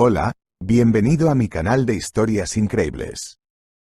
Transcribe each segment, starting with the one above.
Hola, bienvenido a mi canal de historias increíbles.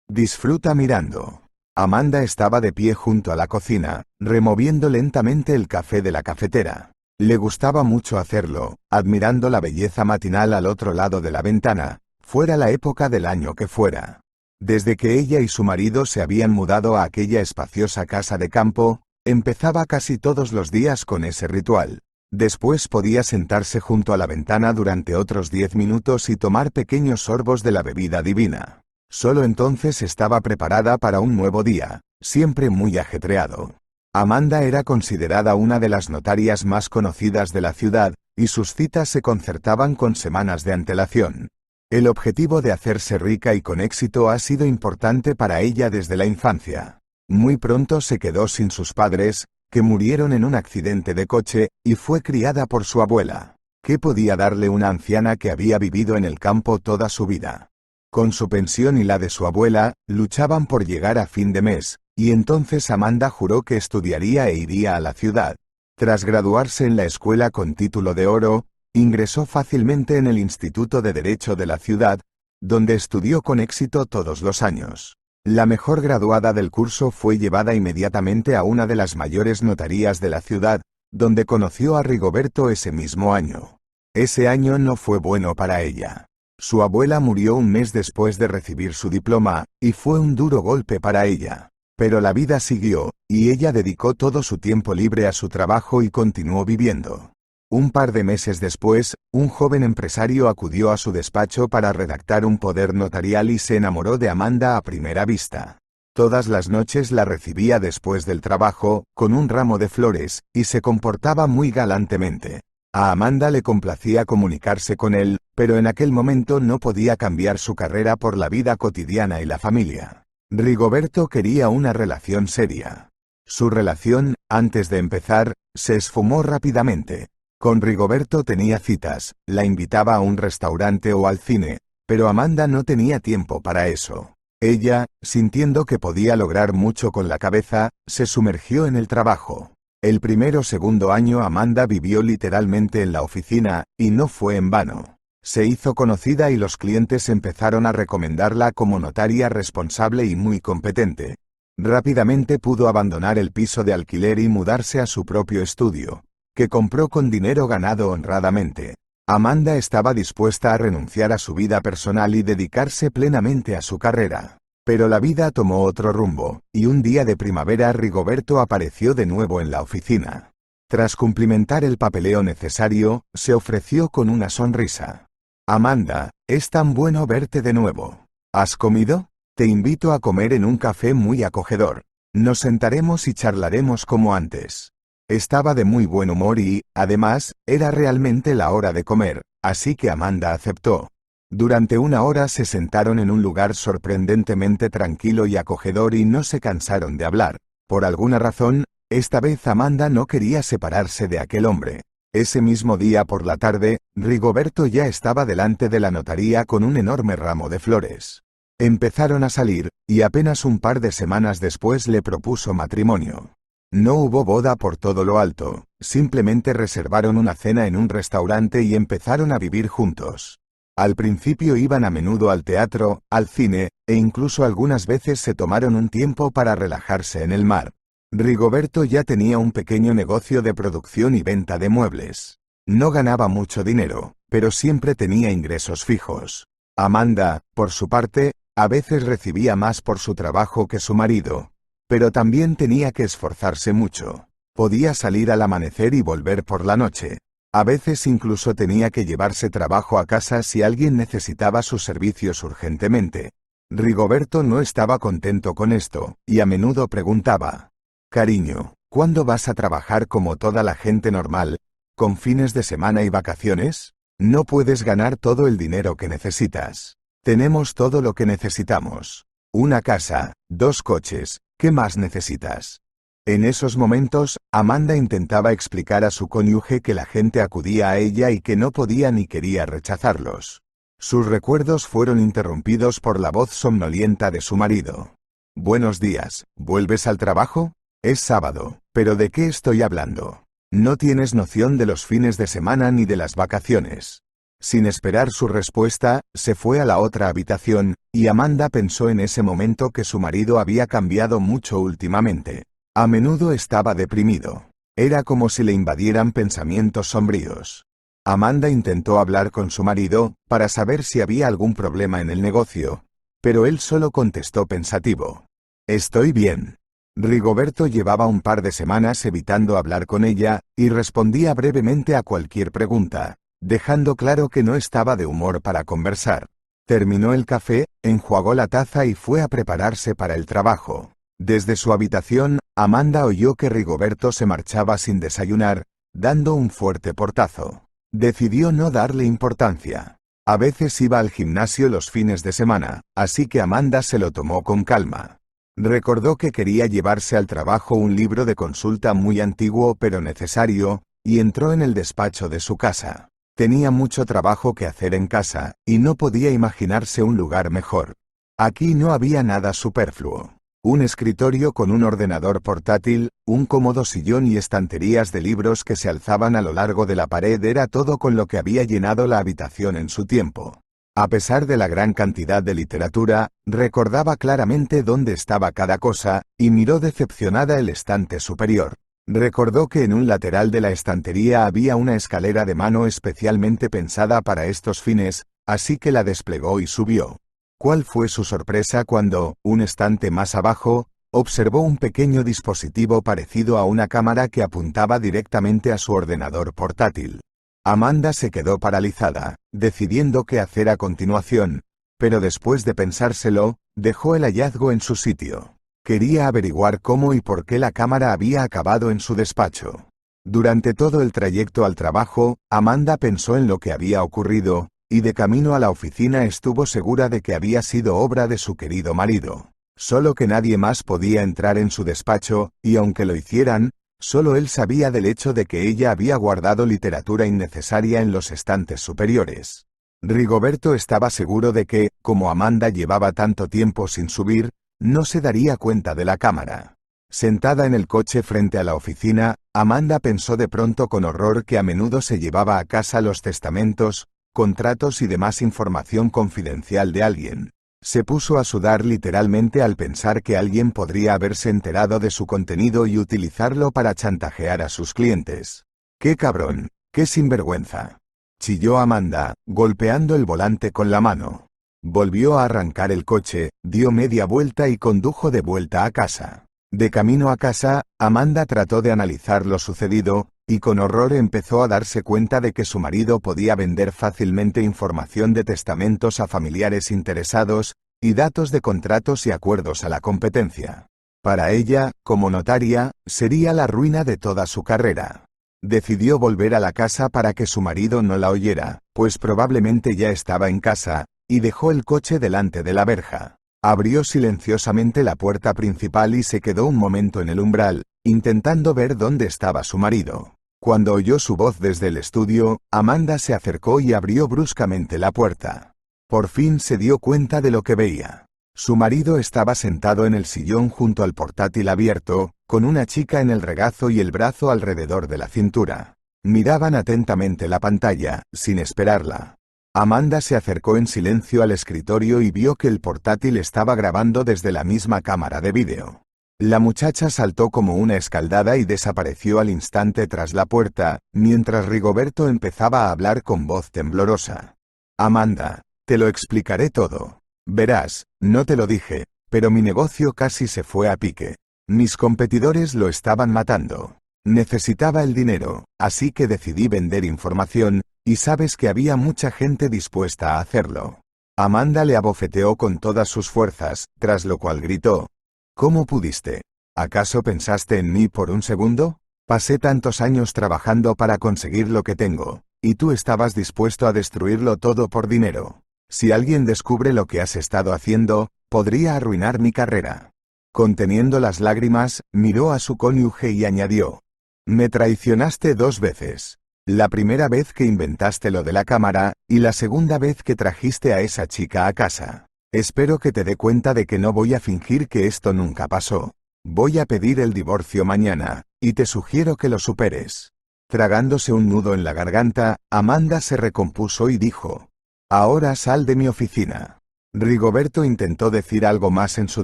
Disfruta mirando. Amanda estaba de pie junto a la cocina, removiendo lentamente el café de la cafetera. Le gustaba mucho hacerlo, admirando la belleza matinal al otro lado de la ventana, fuera la época del año que fuera. Desde que ella y su marido se habían mudado a aquella espaciosa casa de campo, empezaba casi todos los días con ese ritual. Después podía sentarse junto a la ventana durante otros 10 minutos y tomar pequeños sorbos de la bebida divina. Solo entonces estaba preparada para un nuevo día, siempre muy ajetreado. Amanda era considerada una de las notarias más conocidas de la ciudad, y sus citas se concertaban con semanas de antelación. El objetivo de hacerse rica y con éxito ha sido importante para ella desde la infancia. Muy pronto se quedó sin sus padres, que murieron en un accidente de coche, y fue criada por su abuela. ¿Qué podía darle una anciana que había vivido en el campo toda su vida? Con su pensión y la de su abuela, luchaban por llegar a fin de mes, y entonces Amanda juró que estudiaría e iría a la ciudad. Tras graduarse en la escuela con título de oro, ingresó fácilmente en el Instituto de Derecho de la ciudad, donde estudió con éxito todos los años. La mejor graduada del curso fue llevada inmediatamente a una de las mayores notarías de la ciudad, donde conoció a Rigoberto ese mismo año. Ese año no fue bueno para ella. Su abuela murió un mes después de recibir su diploma, y fue un duro golpe para ella. Pero la vida siguió, y ella dedicó todo su tiempo libre a su trabajo y continuó viviendo. Un par de meses después, un joven empresario acudió a su despacho para redactar un poder notarial y se enamoró de Amanda a primera vista. Todas las noches la recibía después del trabajo, con un ramo de flores, y se comportaba muy galantemente. A Amanda le complacía comunicarse con él, pero en aquel momento no podía cambiar su carrera por la vida cotidiana y la familia. Rigoberto quería una relación seria. Su relación, antes de empezar, se esfumó rápidamente. Con Rigoberto tenía citas, la invitaba a un restaurante o al cine, pero Amanda no tenía tiempo para eso. Ella, sintiendo que podía lograr mucho con la cabeza, se sumergió en el trabajo. El primero o segundo año Amanda vivió literalmente en la oficina, y no fue en vano. Se hizo conocida y los clientes empezaron a recomendarla como notaria responsable y muy competente. Rápidamente pudo abandonar el piso de alquiler y mudarse a su propio estudio, que compró con dinero ganado honradamente. Amanda estaba dispuesta a renunciar a su vida personal y dedicarse plenamente a su carrera. Pero la vida tomó otro rumbo, y un día de primavera Rigoberto apareció de nuevo en la oficina. Tras cumplimentar el papeleo necesario, se ofreció con una sonrisa. Amanda, es tan bueno verte de nuevo. ¿Has comido? Te invito a comer en un café muy acogedor. Nos sentaremos y charlaremos como antes. Estaba de muy buen humor y, además, era realmente la hora de comer, así que Amanda aceptó. Durante una hora se sentaron en un lugar sorprendentemente tranquilo y acogedor y no se cansaron de hablar. Por alguna razón, esta vez Amanda no quería separarse de aquel hombre. Ese mismo día por la tarde, Rigoberto ya estaba delante de la notaría con un enorme ramo de flores. Empezaron a salir, y apenas un par de semanas después le propuso matrimonio. No hubo boda por todo lo alto, simplemente reservaron una cena en un restaurante y empezaron a vivir juntos. Al principio iban a menudo al teatro, al cine, e incluso algunas veces se tomaron un tiempo para relajarse en el mar. Rigoberto ya tenía un pequeño negocio de producción y venta de muebles. No ganaba mucho dinero, pero siempre tenía ingresos fijos. Amanda, por su parte, a veces recibía más por su trabajo que su marido, pero también tenía que esforzarse mucho. Podía salir al amanecer y volver por la noche. A veces incluso tenía que llevarse trabajo a casa si alguien necesitaba sus servicios urgentemente. Rigoberto no estaba contento con esto, y a menudo preguntaba: «Cariño, ¿cuándo vas a trabajar como toda la gente normal, con fines de semana y vacaciones? No puedes ganar todo el dinero que necesitas. Tenemos todo lo que necesitamos. Una casa, 2 coches, ¿qué más necesitas?». En esos momentos, Amanda intentaba explicar a su cónyuge que la gente acudía a ella y que no podía ni quería rechazarlos. Sus recuerdos fueron interrumpidos por la voz somnolienta de su marido. «Buenos días, ¿vuelves al trabajo? Es sábado, pero ¿de qué estoy hablando? No tienes noción de los fines de semana ni de las vacaciones. Sin esperar su respuesta, se fue a la otra habitación, y Amanda pensó en ese momento que su marido había cambiado mucho últimamente. A menudo estaba deprimido. Era como si le invadieran pensamientos sombríos. Amanda intentó hablar con su marido, para saber si había algún problema en el negocio, pero él solo contestó pensativo. Estoy bien. Rigoberto llevaba un par de semanas evitando hablar con ella, y respondía brevemente a cualquier pregunta, dejando claro que no estaba de humor para conversar. Terminó el café, enjuagó la taza y fue a prepararse para el trabajo. Desde su habitación, Amanda oyó que Rigoberto se marchaba sin desayunar, dando un fuerte portazo. Decidió no darle importancia. A veces iba al gimnasio los fines de semana, así que Amanda se lo tomó con calma. Recordó que quería llevarse al trabajo un libro de consulta muy antiguo pero necesario, y entró en el despacho de su casa. Tenía mucho trabajo que hacer en casa, y no podía imaginarse un lugar mejor. Aquí no había nada superfluo. Un escritorio con un ordenador portátil, un cómodo sillón y estanterías de libros que se alzaban a lo largo de la pared era todo con lo que había llenado la habitación en su tiempo. A pesar de la gran cantidad de literatura, recordaba claramente dónde estaba cada cosa, y miró decepcionada el estante superior. Recordó que en un lateral de la estantería había una escalera de mano especialmente pensada para estos fines, así que la desplegó y subió. ¿Cuál fue su sorpresa cuando, un estante más abajo, observó un pequeño dispositivo parecido a una cámara que apuntaba directamente a su ordenador portátil? Amanda se quedó paralizada, decidiendo qué hacer a continuación, pero después de pensárselo, dejó el hallazgo en su sitio. Quería averiguar cómo y por qué la cámara había acabado en su despacho. Durante todo el trayecto al trabajo, Amanda pensó en lo que había ocurrido, y de camino a la oficina estuvo segura de que había sido obra de su querido marido. Solo que nadie más podía entrar en su despacho, y aunque lo hicieran, solo él sabía del hecho de que ella había guardado literatura innecesaria en los estantes superiores. Rigoberto estaba seguro de que, como Amanda llevaba tanto tiempo sin subir, no se daría cuenta de la cámara. Sentada en el coche frente a la oficina, Amanda pensó de pronto con horror que a menudo se llevaba a casa los testamentos, contratos y demás información confidencial de alguien. Se puso a sudar literalmente al pensar que alguien podría haberse enterado de su contenido y utilizarlo para chantajear a sus clientes. ¡Qué cabrón! ¡Qué sinvergüenza! Chilló Amanda, golpeando el volante con la mano. Volvió a arrancar el coche, dio media vuelta y condujo de vuelta a casa. De camino a casa, Amanda trató de analizar lo sucedido, y con horror empezó a darse cuenta de que su marido podía vender fácilmente información de testamentos a familiares interesados, y datos de contratos y acuerdos a la competencia. Para ella, como notaria, sería la ruina de toda su carrera. Decidió volver a la casa para que su marido no la oyera, pues probablemente ya estaba en casa, y dejó el coche delante de la verja. Abrió silenciosamente la puerta principal y se quedó un momento en el umbral, intentando ver dónde estaba su marido. Cuando oyó su voz desde el estudio, Amanda se acercó y abrió bruscamente la puerta. Por fin se dio cuenta de lo que veía. Su marido estaba sentado en el sillón junto al portátil abierto, con una chica en el regazo y el brazo alrededor de la cintura. Miraban atentamente la pantalla, sin esperarla. Amanda se acercó en silencio al escritorio y vio que el portátil estaba grabando desde la misma cámara de vídeo. La muchacha saltó como una escaldada y desapareció al instante tras la puerta, mientras Rigoberto empezaba a hablar con voz temblorosa. Amanda, te lo explicaré todo. Verás, no te lo dije, pero mi negocio casi se fue a pique. Mis competidores lo estaban matando. Necesitaba el dinero, así que decidí vender información, y sabes que había mucha gente dispuesta a hacerlo. Amanda le abofeteó con todas sus fuerzas, tras lo cual gritó. ¿Cómo pudiste? ¿Acaso pensaste en mí por un segundo? Pasé tantos años trabajando para conseguir lo que tengo, y tú estabas dispuesto a destruirlo todo por dinero. Si alguien descubre lo que has estado haciendo, podría arruinar mi carrera. Conteniendo las lágrimas, miró a su cónyuge y añadió. Me traicionaste 2 veces. La primera vez que inventaste lo de la cámara, y la segunda vez que trajiste a esa chica a casa. Espero que te dé cuenta de que no voy a fingir que esto nunca pasó. Voy a pedir el divorcio mañana, y te sugiero que lo superes. Tragándose un nudo en la garganta, Amanda se recompuso y dijo: «Ahora sal de mi oficina». Rigoberto intentó decir algo más en su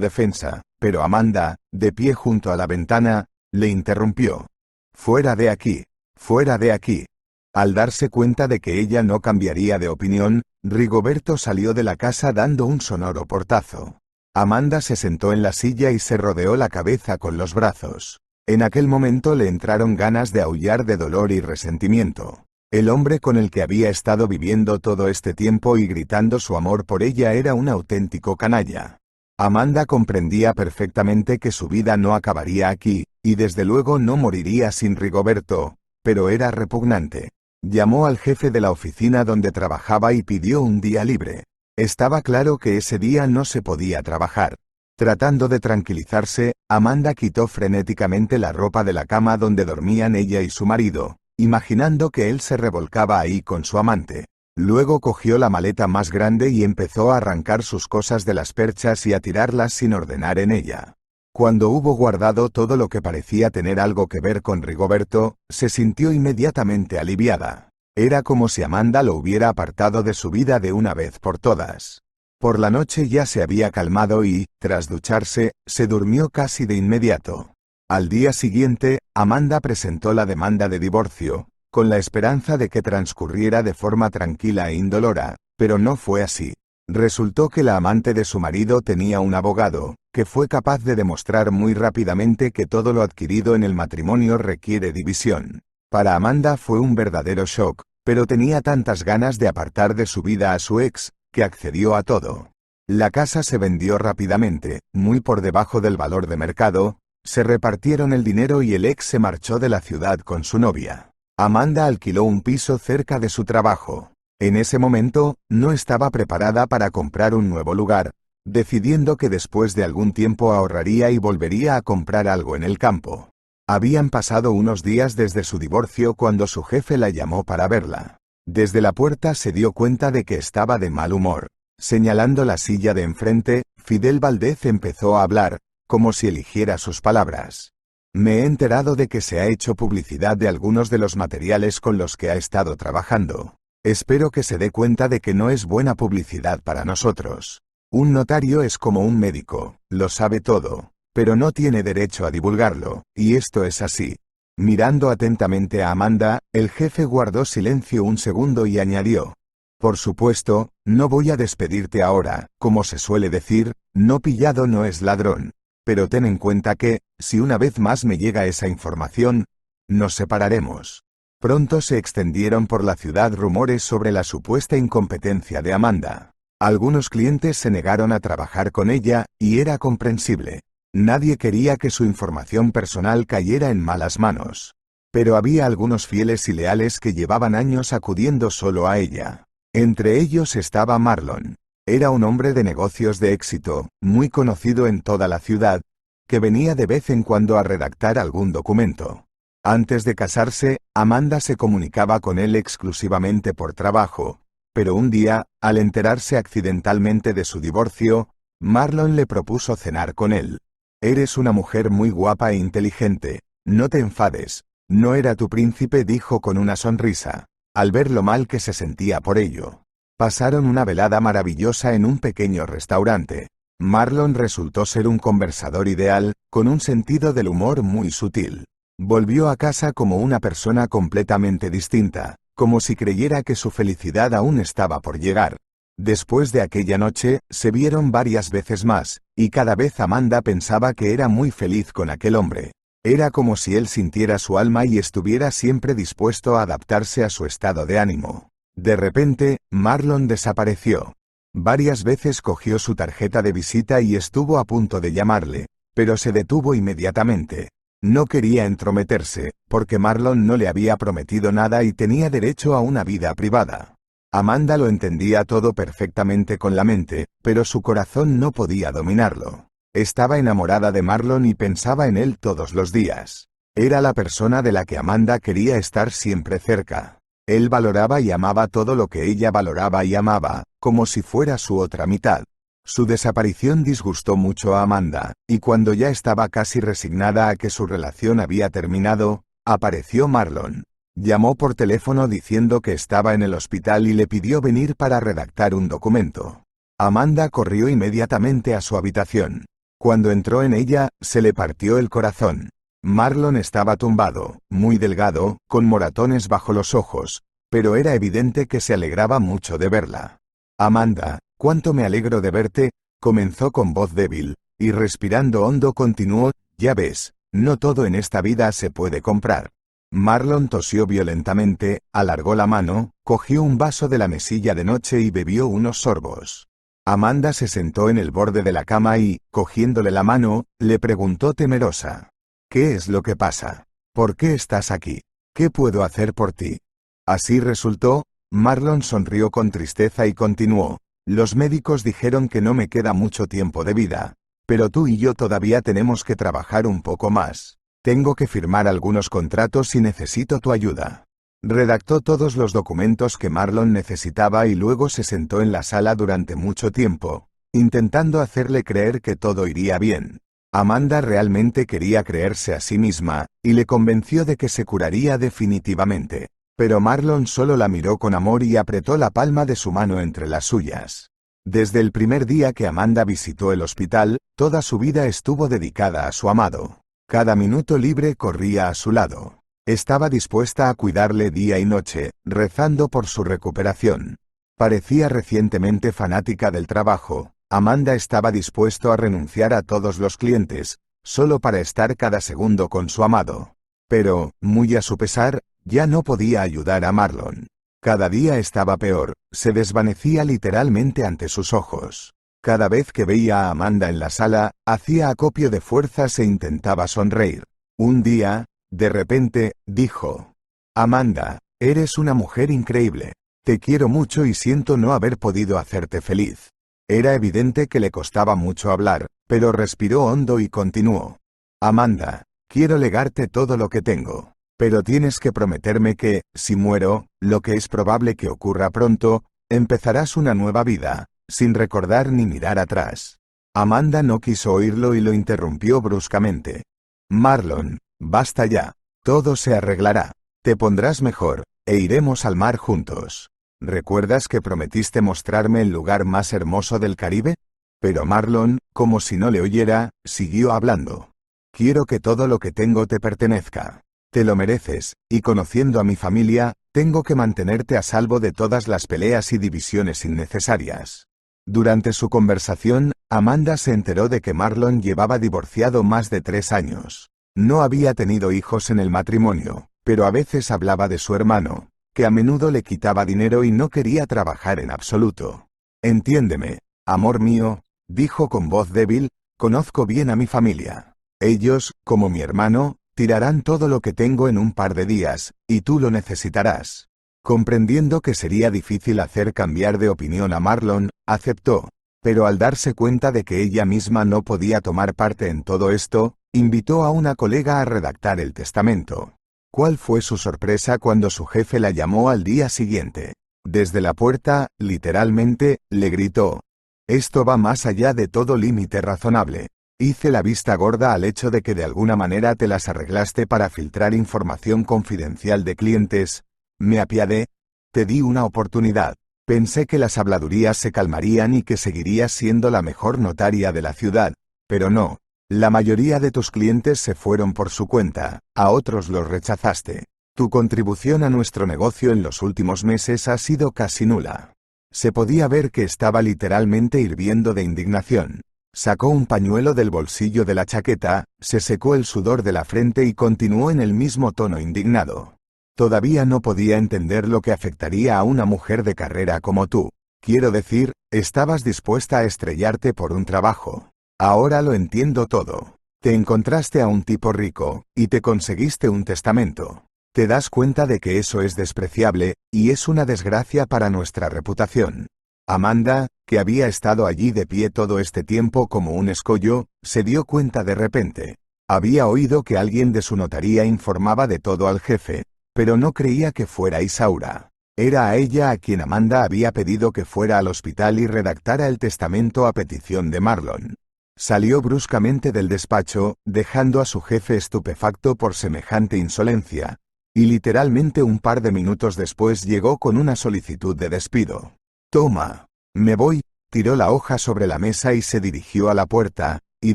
defensa, pero Amanda, de pie junto a la ventana, le interrumpió. «Fuera de aquí, fuera de aquí». Al darse cuenta de que ella no cambiaría de opinión, Rigoberto salió de la casa dando un sonoro portazo. Amanda se sentó en la silla y se rodeó la cabeza con los brazos. En aquel momento le entraron ganas de aullar de dolor y resentimiento. El hombre con el que había estado viviendo todo este tiempo y gritando su amor por ella era un auténtico canalla. Amanda comprendía perfectamente que su vida no acabaría aquí, y desde luego no moriría sin Rigoberto, pero era repugnante. Llamó al jefe de la oficina donde trabajaba y pidió un día libre. Estaba claro que ese día no se podía trabajar. Tratando de tranquilizarse, Amanda quitó frenéticamente la ropa de la cama donde dormían ella y su marido, imaginando que él se revolcaba ahí con su amante. Luego cogió la maleta más grande y empezó a arrancar sus cosas de las perchas y a tirarlas sin ordenar en ella. Cuando hubo guardado todo lo que parecía tener algo que ver con Rigoberto, se sintió inmediatamente aliviada. Era como si Amanda lo hubiera apartado de su vida de una vez por todas. Por la noche ya se había calmado y, tras ducharse, se durmió casi de inmediato. Al día siguiente, Amanda presentó la demanda de divorcio, con la esperanza de que transcurriera de forma tranquila e indolora, pero no fue así. Resultó que la amante de su marido tenía un abogado, que fue capaz de demostrar muy rápidamente que todo lo adquirido en el matrimonio requiere división. Para Amanda fue un verdadero shock, pero tenía tantas ganas de apartar de su vida a su ex, que accedió a todo. La casa se vendió rápidamente, muy por debajo del valor de mercado, se repartieron el dinero y el ex se marchó de la ciudad con su novia. Amanda alquiló un piso cerca de su trabajo. En ese momento, no estaba preparada para comprar un nuevo lugar, decidiendo que después de algún tiempo ahorraría y volvería a comprar algo en el campo. Habían pasado unos días desde su divorcio cuando su jefe la llamó para verla. Desde la puerta se dio cuenta de que estaba de mal humor. Señalando la silla de enfrente, Fidel Valdez empezó a hablar, como si eligiera sus palabras. Me he enterado de que se ha hecho publicidad de algunos de los materiales con los que ha estado trabajando. Espero que se dé cuenta de que no es buena publicidad para nosotros. Un notario es como un médico, lo sabe todo, pero no tiene derecho a divulgarlo, y esto es así. Mirando atentamente a Amanda, el jefe guardó silencio un segundo y añadió: por supuesto, no voy a despedirte ahora, como se suele decir, no pillado no es ladrón. Pero ten en cuenta que, si una vez más me llega esa información, nos separaremos. Pronto se extendieron por la ciudad rumores sobre la supuesta incompetencia de Amanda. Algunos clientes se negaron a trabajar con ella, y era comprensible. Nadie quería que su información personal cayera en malas manos. Pero había algunos fieles y leales que llevaban años acudiendo solo a ella. Entre ellos estaba Marlon. Era un hombre de negocios de éxito, muy conocido en toda la ciudad, que venía de vez en cuando a redactar algún documento. Antes de casarse, Amanda se comunicaba con él exclusivamente por trabajo, pero un día, al enterarse accidentalmente de su divorcio, Marlon le propuso cenar con él. Eres una mujer muy guapa e inteligente, no te enfades, no era tu príncipe, dijo con una sonrisa, al ver lo mal que se sentía por ello. Pasaron una velada maravillosa en un pequeño restaurante. Marlon resultó ser un conversador ideal, con un sentido del humor muy sutil. Volvió a casa como una persona completamente distinta, como si creyera que su felicidad aún estaba por llegar. Después de aquella noche, se vieron varias veces más, y cada vez Amanda pensaba que era muy feliz con aquel hombre. Era como si él sintiera su alma y estuviera siempre dispuesto a adaptarse a su estado de ánimo. De repente, Marlon desapareció. Varias veces cogió su tarjeta de visita y estuvo a punto de llamarle, pero se detuvo inmediatamente. No quería entrometerse, porque Marlon no le había prometido nada y tenía derecho a una vida privada. Amanda lo entendía todo perfectamente con la mente, pero su corazón no podía dominarlo. Estaba enamorada de Marlon y pensaba en él todos los días. Era la persona de la que Amanda quería estar siempre cerca. Él valoraba y amaba todo lo que ella valoraba y amaba, como si fuera su otra mitad. Su desaparición disgustó mucho a Amanda, y cuando ya estaba casi resignada a que su relación había terminado, apareció Marlon. Llamó por teléfono diciendo que estaba en el hospital y le pidió venir para redactar un documento. Amanda corrió inmediatamente a su habitación. Cuando entró en ella, se le partió el corazón. Marlon estaba tumbado, muy delgado, con moratones bajo los ojos, pero era evidente que se alegraba mucho de verla. Amanda, cuánto me alegro de verte, comenzó con voz débil, y respirando hondo continuó, ya ves, no todo en esta vida se puede comprar. Marlon tosió violentamente, alargó la mano, cogió un vaso de la mesilla de noche y bebió unos sorbos. Amanda se sentó en el borde de la cama y, cogiéndole la mano, le preguntó temerosa. ¿Qué es lo que pasa? ¿Por qué estás aquí? ¿Qué puedo hacer por ti? Así resultó. Marlon sonrió con tristeza y continuó. Los médicos dijeron que no me queda mucho tiempo de vida, pero tú y yo todavía tenemos que trabajar un poco más. Tengo que firmar algunos contratos y necesito tu ayuda. Redactó todos los documentos que Marlon necesitaba y luego se sentó en la sala durante mucho tiempo, intentando hacerle creer que todo iría bien. Amanda realmente quería creerse a sí misma, y le convenció de que se curaría definitivamente. Pero Marlon solo la miró con amor y apretó la palma de su mano entre las suyas. Desde el primer día que Amanda visitó el hospital, toda su vida estuvo dedicada a su amado. Cada minuto libre corría a su lado. Estaba dispuesta a cuidarle día y noche, rezando por su recuperación. Parecía recientemente fanática del trabajo. Amanda estaba dispuesto a renunciar a todos los clientes, solo para estar cada segundo con su amado. Pero, muy a su pesar, ya no podía ayudar a Marlon. Cada día estaba peor, se desvanecía literalmente ante sus ojos. Cada vez que veía a Amanda en la sala, hacía acopio de fuerzas e intentaba sonreír. Un día, de repente, dijo: Amanda, eres una mujer increíble. Te quiero mucho y siento no haber podido hacerte feliz. Era evidente que le costaba mucho hablar, pero respiró hondo y continuó. Amanda, quiero legarte todo lo que tengo. Pero tienes que prometerme que, si muero, lo que es probable que ocurra pronto, empezarás una nueva vida, sin recordar ni mirar atrás. Amanda no quiso oírlo y lo interrumpió bruscamente. Marlon, basta ya. Todo se arreglará. Te pondrás mejor, e iremos al mar juntos. ¿Recuerdas que prometiste mostrarme el lugar más hermoso del Caribe? Pero Marlon, como si no le oyera, siguió hablando. Quiero que todo lo que tengo te pertenezca. Te lo mereces, y conociendo a mi familia, tengo que mantenerte a salvo de todas las peleas y divisiones innecesarias. Durante su conversación, Amanda se enteró de que Marlon llevaba divorciado más de 3 años. No había tenido hijos en el matrimonio, pero a veces hablaba de su hermano, que a menudo le quitaba dinero y no quería trabajar en absoluto. Entiéndeme, amor mío, dijo con voz débil, conozco bien a mi familia. Ellos, como mi hermano, tirarán todo lo que tengo en un par de días, y tú lo necesitarás. Comprendiendo que sería difícil hacer cambiar de opinión a Marlon, aceptó, pero al darse cuenta de que ella misma no podía tomar parte en todo esto, invitó a una colega a redactar el testamento. ¿Cuál fue su sorpresa cuando su jefe la llamó al día siguiente? Desde la puerta, literalmente, le gritó: «Esto va más allá de todo límite razonable. Hice la vista gorda al hecho de que de alguna manera te las arreglaste para filtrar información confidencial de clientes. Me apiadé. Te di una oportunidad. Pensé que las habladurías se calmarían y que seguirías siendo la mejor notaria de la ciudad. Pero no. La mayoría de tus clientes se fueron por su cuenta, a otros los rechazaste. Tu contribución a nuestro negocio en los últimos meses ha sido casi nula». Se podía ver que estaba literalmente hirviendo de indignación. Sacó un pañuelo del bolsillo de la chaqueta, se secó el sudor de la frente y continuó en el mismo tono indignado. Todavía no podía entender lo que afectaría a una mujer de carrera como tú. Quiero decir, estabas dispuesta a estrellarte por un trabajo. Ahora lo entiendo todo. Te encontraste a un tipo rico, y te conseguiste un testamento. Te das cuenta de que eso es despreciable, y es una desgracia para nuestra reputación. Amanda, que había estado allí de pie todo este tiempo como un escollo, se dio cuenta de repente. Había oído que alguien de su notaría informaba de todo al jefe, pero no creía que fuera Isaura. Era a ella a quien Amanda había pedido que fuera al hospital y redactara el testamento a petición de Marlon. Salió bruscamente del despacho, dejando a su jefe estupefacto por semejante insolencia. y literalmente un par de minutos después llegó con una solicitud de despido. «Toma. Me voy», tiró la hoja sobre la mesa y se dirigió a la puerta, y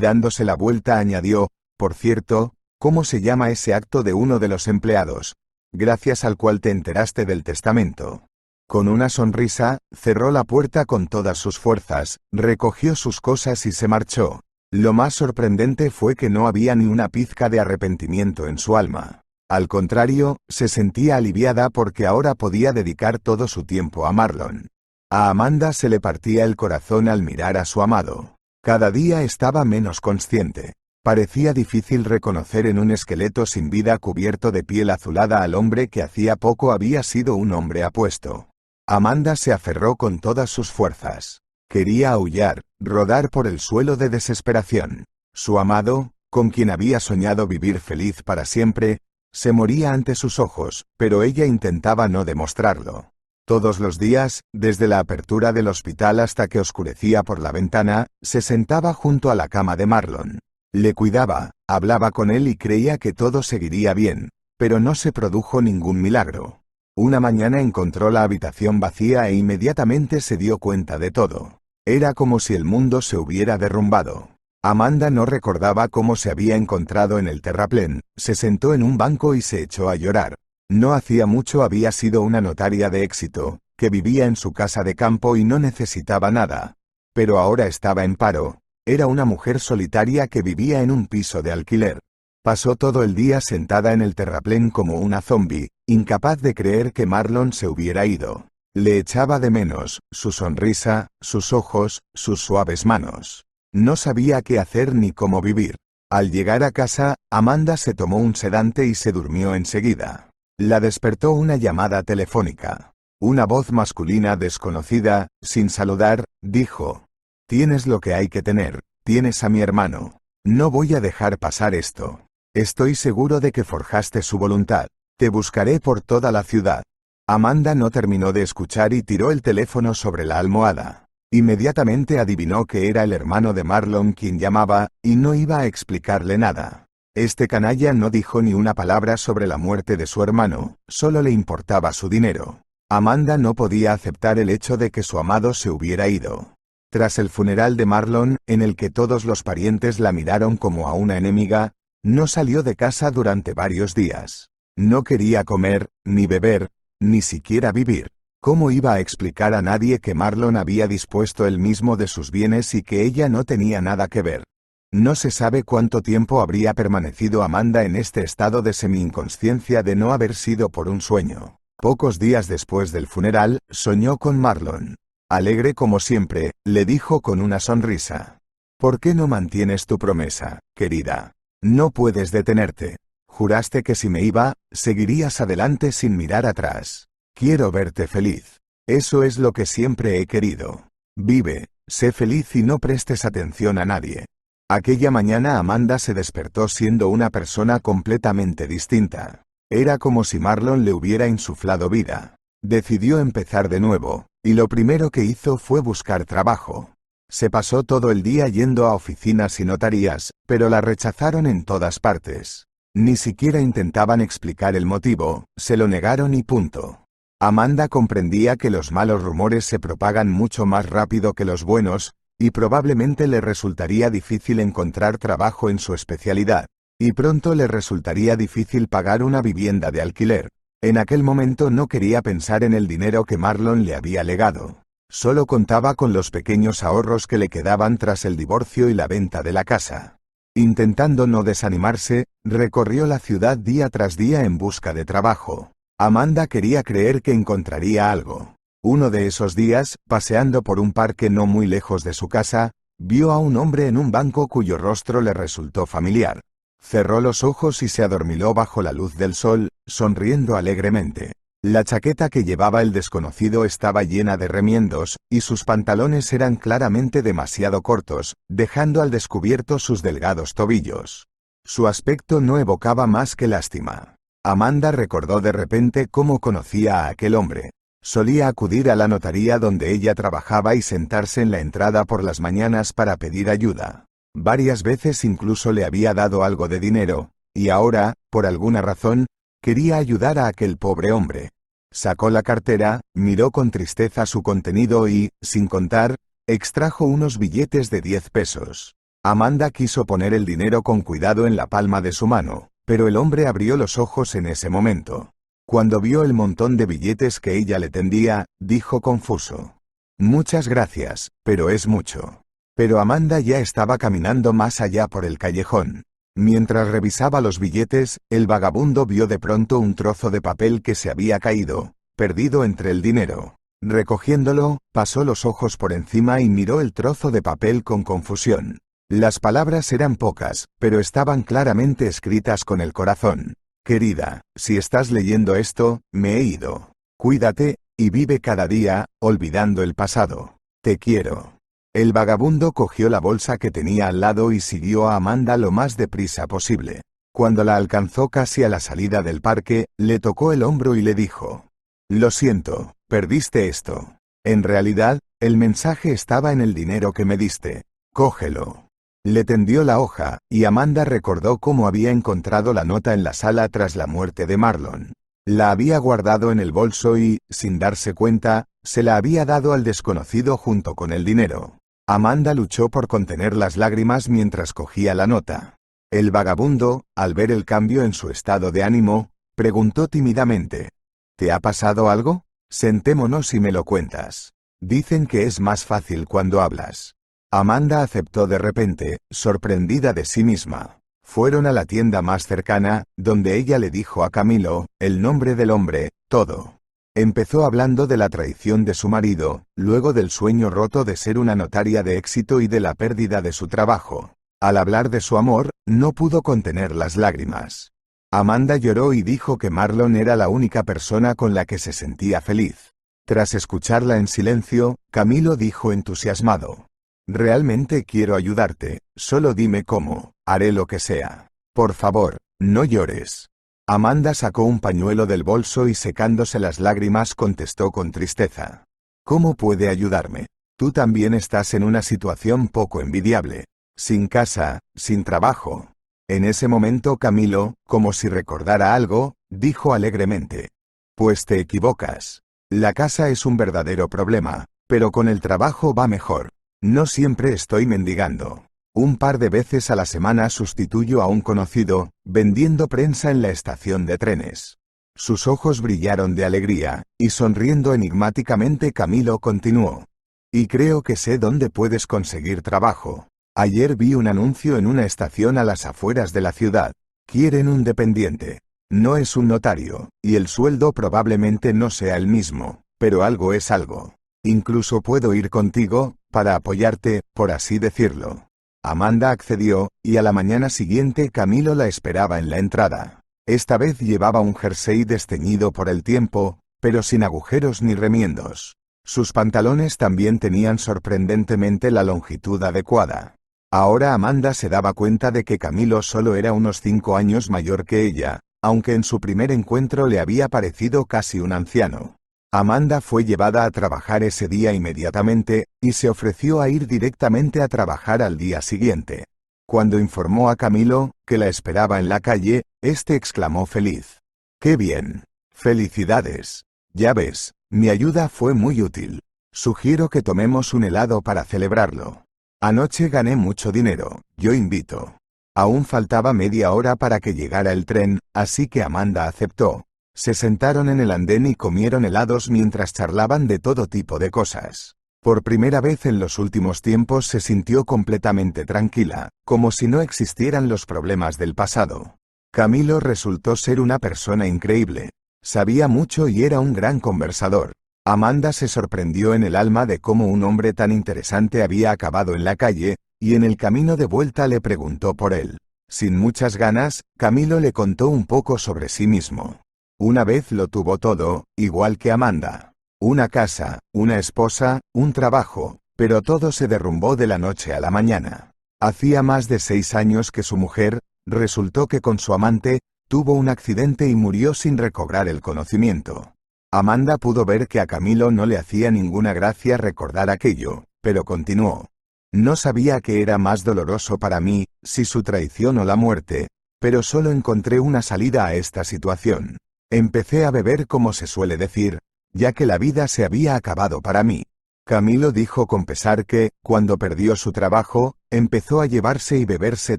dándose la vuelta añadió: «Por cierto, ¿cómo se llama ese acto de uno de los empleados, gracias al cual te enteraste del testamento?» Con una sonrisa, cerró la puerta con todas sus fuerzas, recogió sus cosas y se marchó. Lo más sorprendente fue que no había ni una pizca de arrepentimiento en su alma. Al contrario, se sentía aliviada porque ahora podía dedicar todo su tiempo a Marlon. A Amanda se le partía el corazón al mirar a su amado. Cada día estaba menos consciente. Parecía difícil reconocer en un esqueleto sin vida cubierto de piel azulada al hombre que hacía poco había sido un hombre apuesto. Amanda se aferró con todas sus fuerzas. Quería aullar, rodar por el suelo de desesperación. Su amado, con quien había soñado vivir feliz para siempre, se moría ante sus ojos, pero ella intentaba no demostrarlo. Todos los días, desde la apertura del hospital hasta que oscurecía por la ventana, se sentaba junto a la cama de Marlon. Le cuidaba, hablaba con él y creía que todo seguiría bien, pero no se produjo ningún milagro. Una mañana encontró la habitación vacía e inmediatamente se dio cuenta de todo. Era como si el mundo se hubiera derrumbado. Amanda no recordaba cómo se había encontrado en el terraplén, se sentó en un banco y se echó a llorar. No hacía mucho había sido una notaria de éxito, que vivía en su casa de campo y no necesitaba nada. Pero ahora estaba en paro. Era una mujer solitaria que vivía en un piso de alquiler. Pasó todo el día sentada en el terraplén como una zombi, incapaz de creer que Marlon se hubiera ido. Le echaba de menos, su sonrisa, sus ojos, sus suaves manos. No sabía qué hacer ni cómo vivir. Al llegar a casa, Amanda se tomó un sedante y se durmió enseguida. La despertó una llamada telefónica. Una voz masculina desconocida, sin saludar, dijo: «Tienes lo que hay que tener, tienes a mi hermano. No voy a dejar pasar esto. Estoy seguro de que forjaste su voluntad. Te buscaré por toda la ciudad». Amanda no terminó de escuchar y tiró el teléfono sobre la almohada. Inmediatamente adivinó que era el hermano de Marlon quien llamaba, y no iba a explicarle nada. Este canalla no dijo ni una palabra sobre la muerte de su hermano, solo le importaba su dinero. Amanda no podía aceptar el hecho de que su amado se hubiera ido. Tras el funeral de Marlon, en el que todos los parientes la miraron como a una enemiga, no salió de casa durante varios días. No quería comer, ni beber, ni siquiera vivir. ¿Cómo iba a explicar a nadie que Marlon había dispuesto él mismo de sus bienes y que ella no tenía nada que ver? No se sabe cuánto tiempo habría permanecido Amanda en este estado de semi-inconsciencia de no haber sido por un sueño. Pocos días después del funeral, soñó con Marlon. Alegre como siempre, le dijo con una sonrisa: «¿Por qué no mantienes tu promesa, querida? No puedes detenerte. Juraste que si me iba, seguirías adelante sin mirar atrás. Quiero verte feliz. Eso es lo que siempre he querido. Vive, sé feliz y no prestes atención a nadie». Aquella mañana Amanda se despertó siendo una persona completamente distinta. Era como si Marlon le hubiera insuflado vida. Decidió empezar de nuevo, y lo primero que hizo fue buscar trabajo. Se pasó todo el día yendo a oficinas y notarías, pero la rechazaron en todas partes. Ni siquiera intentaban explicar el motivo, se lo negaron y punto. Amanda comprendía que los malos rumores se propagan mucho más rápido que los buenos, y probablemente le resultaría difícil encontrar trabajo en su especialidad, y pronto le resultaría difícil pagar una vivienda de alquiler. En aquel momento no quería pensar en el dinero que Marlon le había legado. Solo contaba con los pequeños ahorros que le quedaban tras el divorcio y la venta de la casa. Intentando no desanimarse, recorrió la ciudad día tras día en busca de trabajo. Amanda quería creer que encontraría algo. Uno de esos días, paseando por un parque no muy lejos de su casa, vio a un hombre en un banco cuyo rostro le resultó familiar. Cerró los ojos y se adormiló bajo la luz del sol, sonriendo alegremente. La chaqueta que llevaba el desconocido estaba llena de remiendos, y sus pantalones eran claramente demasiado cortos, dejando al descubierto sus delgados tobillos. Su aspecto no evocaba más que lástima. Amanda recordó de repente cómo conocía a aquel hombre. Solía acudir a la notaría donde ella trabajaba y sentarse en la entrada por las mañanas para pedir ayuda. Varias veces incluso le había dado algo de dinero, y ahora, por alguna razón, Quería ayudar a aquel pobre hombre. Sacó la cartera, miró con tristeza su contenido y, sin contar, extrajo unos billetes de 10 pesos. Amanda quiso poner el dinero con cuidado en la palma de su mano, pero el hombre abrió los ojos en ese momento. Cuando vio el montón de billetes que ella le tendía, dijo confuso: «Muchas gracias, pero es mucho». Pero Amanda ya estaba caminando más allá por el callejón. Mientras revisaba los billetes, el vagabundo vio de pronto un trozo de papel que se había caído, perdido entre el dinero. Recogiéndolo, pasó los ojos por encima y miró el trozo de papel con confusión. Las palabras eran pocas, pero estaban claramente escritas con el corazón. «Querida, si estás leyendo esto, me he ido. Cuídate, y vive cada día, olvidando el pasado. Te quiero». El vagabundo cogió la bolsa que tenía al lado y siguió a Amanda lo más deprisa posible. Cuando la alcanzó casi a la salida del parque, le tocó el hombro y le dijo: «Lo siento, perdiste esto. En realidad, el mensaje estaba en el dinero que me diste. Cógelo». Le tendió la hoja, y Amanda recordó cómo había encontrado la nota en la sala tras la muerte de Marlon. La había guardado en el bolso y, sin darse cuenta, se la había dado al desconocido junto con el dinero. Amanda luchó por contener las lágrimas mientras cogía la nota. El vagabundo, al ver el cambio en su estado de ánimo, preguntó tímidamente: «¿Te ha pasado algo? Sentémonos y me lo cuentas. Dicen que es más fácil cuando hablas». Amanda aceptó de repente, sorprendida de sí misma. Fueron a la tienda más cercana, donde ella le dijo a Camilo, el nombre del hombre, todo. Empezó hablando de la traición de su marido, luego del sueño roto de ser una notaria de éxito y de la pérdida de su trabajo. Al hablar de su amor, no pudo contener las lágrimas. Amanda lloró y dijo que Marlon era la única persona con la que se sentía feliz. Tras escucharla en silencio, Camilo dijo entusiasmado: «Realmente quiero ayudarte, solo dime cómo, haré lo que sea. Por favor, no llores». Amanda sacó un pañuelo del bolso y secándose las lágrimas contestó con tristeza: «¿Cómo puede ayudarme? Tú también estás en una situación poco envidiable. Sin casa, sin trabajo». En ese momento Camilo, como si recordara algo, dijo alegremente: «Pues te equivocas. La casa es un verdadero problema, pero con el trabajo va mejor. No siempre estoy mendigando. Un par de veces a la semana sustituyo a un conocido, vendiendo prensa en la estación de trenes». Sus ojos brillaron de alegría, y sonriendo enigmáticamente Camilo continuó: «Y creo que sé dónde puedes conseguir trabajo. Ayer vi un anuncio en una estación a las afueras de la ciudad. Quieren un dependiente. No es un notario, y el sueldo probablemente no sea el mismo, pero algo es algo. Incluso puedo ir contigo, para apoyarte, por así decirlo». Amanda accedió, y a la mañana siguiente Camilo la esperaba en la entrada. Esta vez llevaba un jersey desteñido por el tiempo, pero sin agujeros ni remiendos. Sus pantalones también tenían sorprendentemente la longitud adecuada. Ahora Amanda se daba cuenta de que Camilo solo era unos 5 años mayor que ella, aunque en su primer encuentro le había parecido casi un anciano. Amanda fue llevada a trabajar ese día inmediatamente, y se ofreció a ir directamente a trabajar al día siguiente. Cuando informó a Camilo, que la esperaba en la calle, este exclamó feliz: «¡Qué bien! ¡Felicidades! Ya ves, mi ayuda fue muy útil. Sugiero que tomemos un helado para celebrarlo. Anoche gané mucho dinero, yo invito». Aún faltaba media hora para que llegara el tren, así que Amanda aceptó. Se sentaron en el andén y comieron helados mientras charlaban de todo tipo de cosas. Por primera vez en los últimos tiempos se sintió completamente tranquila, como si no existieran los problemas del pasado. Camilo resultó ser una persona increíble. Sabía mucho y era un gran conversador. Amanda se sorprendió en el alma de cómo un hombre tan interesante había acabado en la calle, y en el camino de vuelta le preguntó por él. Sin muchas ganas, Camilo le contó un poco sobre sí mismo. Una vez lo tuvo todo, igual que Amanda. Una casa, una esposa, un trabajo, pero todo se derrumbó de la noche a la mañana. Hacía más de 6 años que su mujer, resultó que con su amante, tuvo un accidente y murió sin recobrar el conocimiento. Amanda pudo ver que a Camilo no le hacía ninguna gracia recordar aquello, pero continuó: «No sabía que era más doloroso para mí, si su traición o la muerte, pero solo encontré una salida a esta situación. Empecé a beber como se suele decir, ya que la vida se había acabado para mí. Camilo dijo con pesar que, cuando perdió su trabajo, empezó a llevarse y beberse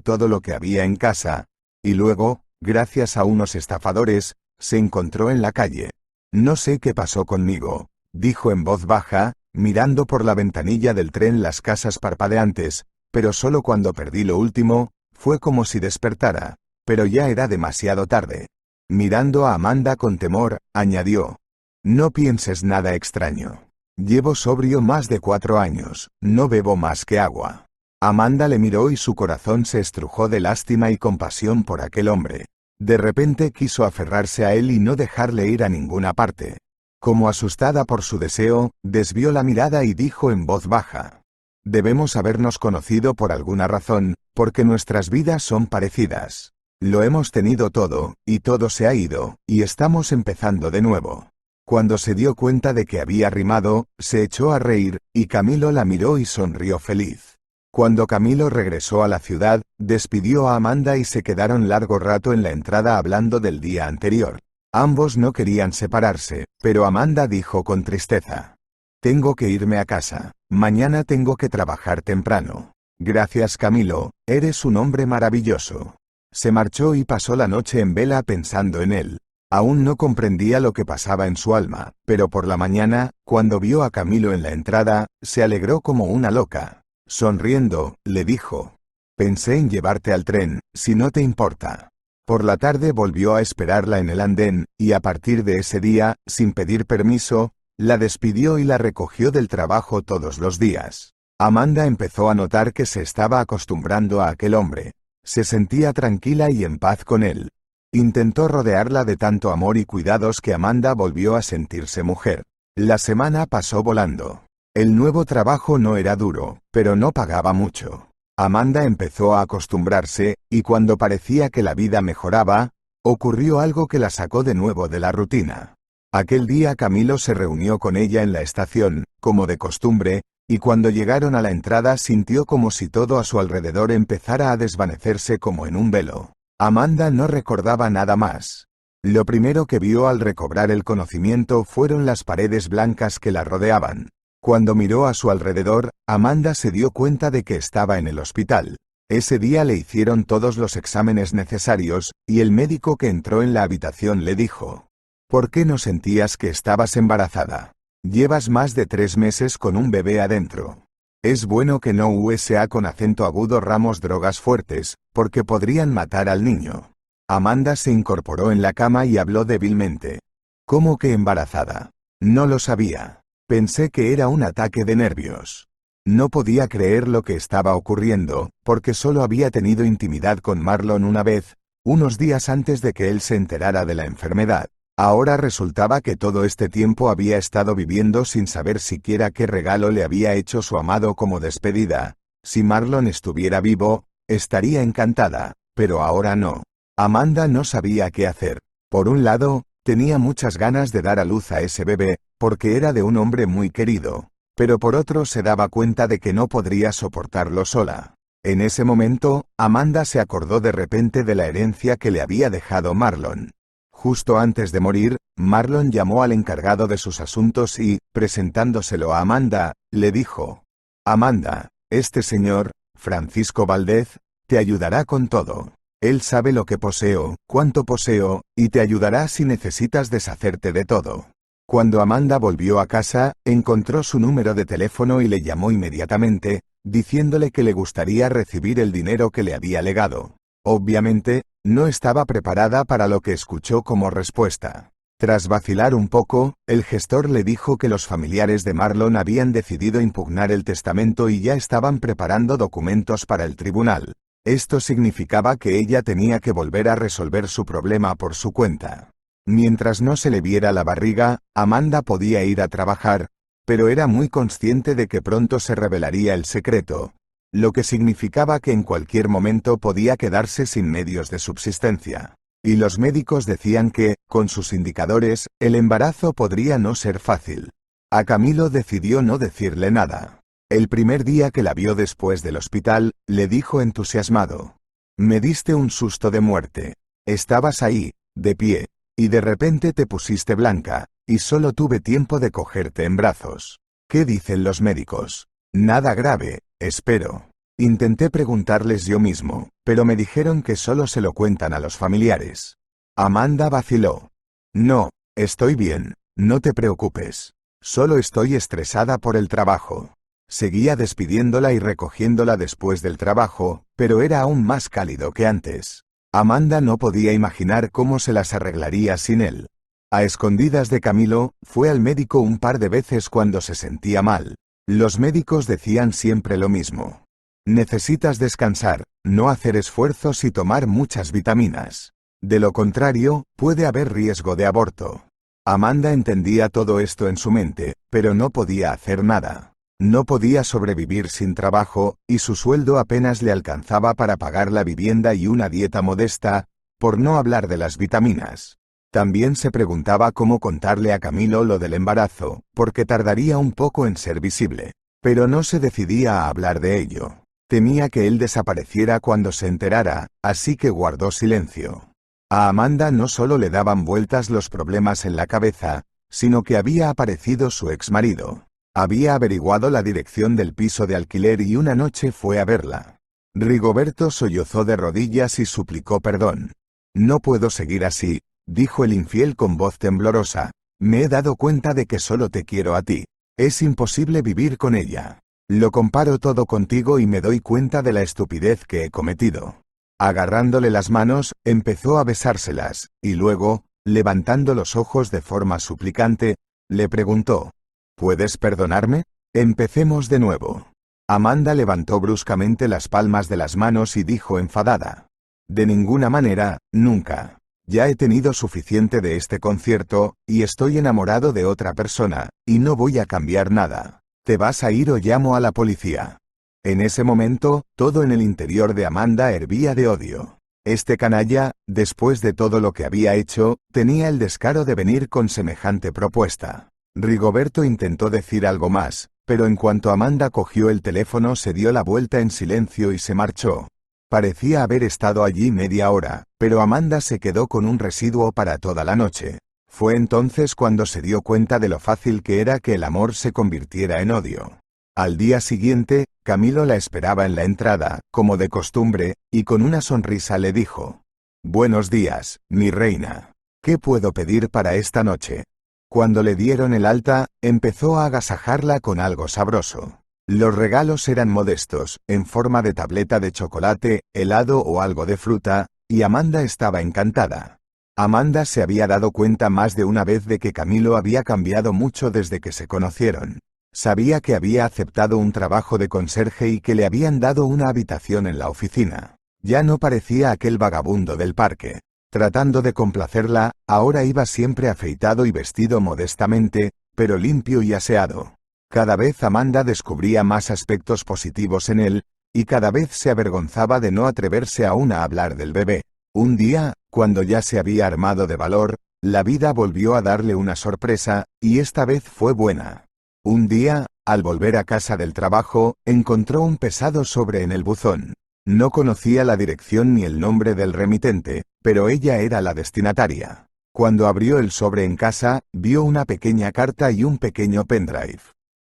todo lo que había en casa, y luego, gracias a unos estafadores, se encontró en la calle. No sé qué pasó conmigo, dijo en voz baja, mirando por la ventanilla del tren las casas parpadeantes, pero solo cuando perdí lo último, fue como si despertara, pero ya era demasiado tarde. Mirando a Amanda con temor, añadió: no pienses nada extraño. Llevo sobrio más de 4 años, no bebo más que agua. Amanda le miró y su corazón se estrujó de lástima y compasión por aquel hombre. De repente quiso aferrarse a él y no dejarle ir a ninguna parte. Como asustada por su deseo, desvió la mirada y dijo en voz baja: debemos habernos conocido por alguna razón, porque nuestras vidas son parecidas. Lo hemos tenido todo, y todo se ha ido, y estamos empezando de nuevo. Cuando se dio cuenta de que había rimado, se echó a reír, y Camilo la miró y sonrió feliz. Cuando Camilo regresó a la ciudad, despidió a Amanda y se quedaron largo rato en la entrada hablando del día anterior. Ambos no querían separarse, pero Amanda dijo con tristeza: tengo que irme a casa, mañana tengo que trabajar temprano. Gracias Camilo, eres un hombre maravilloso. Se marchó y pasó la noche en vela pensando en él. Aún no comprendía lo que pasaba en su alma, pero por la mañana, cuando vio a Camilo en la entrada, se alegró como una loca. Sonriendo, le dijo: pensé en llevarte al tren, si no te importa. Por la tarde volvió a esperarla en el andén, y a partir de ese día, sin pedir permiso, la despidió y la recogió del trabajo todos los días. Amanda empezó a notar que se estaba acostumbrando a aquel hombre. Se sentía tranquila y en paz con él. Intentó rodearla de tanto amor y cuidados que Amanda volvió a sentirse mujer. La semana pasó volando. El nuevo trabajo no era duro, pero no pagaba mucho. Amanda empezó a acostumbrarse, y cuando parecía que la vida mejoraba, ocurrió algo que la sacó de nuevo de la rutina. Aquel día Camilo se reunió con ella en la estación, como de costumbre, y cuando llegaron a la entrada sintió como si todo a su alrededor empezara a desvanecerse como en un velo. Amanda no recordaba nada más. Lo primero que vio al recobrar el conocimiento fueron las paredes blancas que la rodeaban. Cuando miró a su alrededor, Amanda se dio cuenta de que estaba en el hospital. Ese día le hicieron todos los exámenes necesarios, y el médico que entró en la habitación le dijo: ¿por qué no sentías que estabas embarazada? Llevas más de 3 meses con un bebé adentro. Es bueno que no USA con acento agudo Ramos drogas fuertes, porque podrían matar al niño. Amanda se incorporó en la cama y habló débilmente. ¿Cómo que embarazada? No lo sabía. Pensé que era un ataque de nervios. No podía creer lo que estaba ocurriendo, porque solo había tenido intimidad con Marlon una vez, unos días antes de que él se enterara de la enfermedad. Ahora resultaba que todo este tiempo había estado viviendo sin saber siquiera qué regalo le había hecho su amado como despedida. Si Marlon estuviera vivo, estaría encantada, pero ahora no. Amanda no sabía qué hacer. Por un lado, tenía muchas ganas de dar a luz a ese bebé, porque era de un hombre muy querido, pero por otro se daba cuenta de que no podría soportarlo sola. En ese momento, Amanda se acordó de repente de la herencia que le había dejado Marlon. Justo antes de morir, Marlon llamó al encargado de sus asuntos y, presentándoselo a Amanda, le dijo: Amanda, este señor, Francisco Valdez, te ayudará con todo. Él sabe lo que poseo, cuánto poseo, y te ayudará si necesitas deshacerte de todo. Cuando Amanda volvió a casa, encontró su número de teléfono y le llamó inmediatamente, diciéndole que le gustaría recibir el dinero que le había legado. Obviamente, no estaba preparada para lo que escuchó como respuesta. Tras vacilar un poco, el gestor le dijo que los familiares de Marlon habían decidido impugnar el testamento y ya estaban preparando documentos para el tribunal. Esto significaba que ella tenía que volver a resolver su problema por su cuenta. Mientras no se le viera la barriga, Amanda podía ir a trabajar, pero era muy consciente de que pronto se revelaría el secreto, lo que significaba que en cualquier momento podía quedarse sin medios de subsistencia. Y los médicos decían que, con sus indicadores, el embarazo podría no ser fácil. A Camilo decidió no decirle nada. El primer día que la vio después del hospital, le dijo entusiasmado: Me diste un susto de muerte. Estabas ahí, de pie, y de repente te pusiste blanca, y solo tuve tiempo de cogerte en brazos. ¿Qué dicen los médicos? Nada grave, espero. Intenté preguntarles yo mismo, pero me dijeron que solo se lo cuentan a los familiares. Amanda vaciló. No, estoy bien, no te preocupes. Solo estoy estresada por el trabajo. Seguía despidiéndola y recogiéndola después del trabajo, pero era aún más cálido que antes. Amanda no podía imaginar cómo se las arreglaría sin él. A escondidas de Camilo, fue al médico un par de veces cuando se sentía mal. Los médicos decían siempre lo mismo. Necesitas descansar, no hacer esfuerzos y tomar muchas vitaminas. De lo contrario, puede haber riesgo de aborto. Amanda entendía todo esto en su mente, pero no podía hacer nada. No podía sobrevivir sin trabajo, y su sueldo apenas le alcanzaba para pagar la vivienda y una dieta modesta, por no hablar de las vitaminas. También se preguntaba cómo contarle a Camilo lo del embarazo, porque tardaría un poco en ser visible. Pero no se decidía a hablar de ello. Temía que él desapareciera cuando se enterara, así que guardó silencio. A Amanda no solo le daban vueltas los problemas en la cabeza, sino que había aparecido su exmarido. Había averiguado la dirección del piso de alquiler y una noche fue a verla. Rigoberto sollozó de rodillas y suplicó perdón. No puedo seguir así, dijo el infiel con voz temblorosa. Me he dado cuenta de que solo te quiero a ti. Es imposible vivir con ella. Lo comparo todo contigo y me doy cuenta de la estupidez que he cometido. Agarrándole las manos, empezó a besárselas, y luego, levantando los ojos de forma suplicante, le preguntó: ¿Puedes perdonarme? Empecemos de nuevo. Amanda levantó bruscamente las palmas de las manos y dijo enfadada: De ninguna manera, nunca. Ya he tenido suficiente de este concierto, y estoy enamorado de otra persona, y no voy a cambiar nada. ¿Te vas a ir o llamo a la policía? En ese momento, todo en el interior de Amanda hervía de odio. Este canalla, después de todo lo que había hecho, tenía el descaro de venir con semejante propuesta. Rigoberto intentó decir algo más, pero en cuanto Amanda cogió el teléfono se dio la vuelta en silencio y se marchó. Parecía haber estado allí media hora, pero Amanda se quedó con un residuo para toda la noche. Fue entonces cuando se dio cuenta de lo fácil que era que el amor se convirtiera en odio. Al día siguiente, Camilo la esperaba en la entrada, como de costumbre, y con una sonrisa le dijo: Buenos días, mi reina. ¿Qué puedo pedir para esta noche? Cuando le dieron el alta, empezó a agasajarla con algo sabroso. Los regalos eran modestos, en forma de tableta de chocolate, helado o algo de fruta, y Amanda estaba encantada. Amanda se había dado cuenta más de una vez de que Camilo había cambiado mucho desde que se conocieron. Sabía que había aceptado un trabajo de conserje y que le habían dado una habitación en la oficina. Ya no parecía aquel vagabundo del parque. Tratando de complacerla, ahora iba siempre afeitado y vestido modestamente, pero limpio y aseado. Cada vez Amanda descubría más aspectos positivos en él, y cada vez se avergonzaba de no atreverse aún a hablar del bebé. Un día, cuando ya se había armado de valor, la vida volvió a darle una sorpresa, y esta vez fue buena. Un día, al volver a casa del trabajo, encontró un pesado sobre en el buzón. No conocía la dirección ni el nombre del remitente, pero ella era la destinataria. Cuando abrió el sobre en casa, vio una pequeña carta y un pequeño pendrive.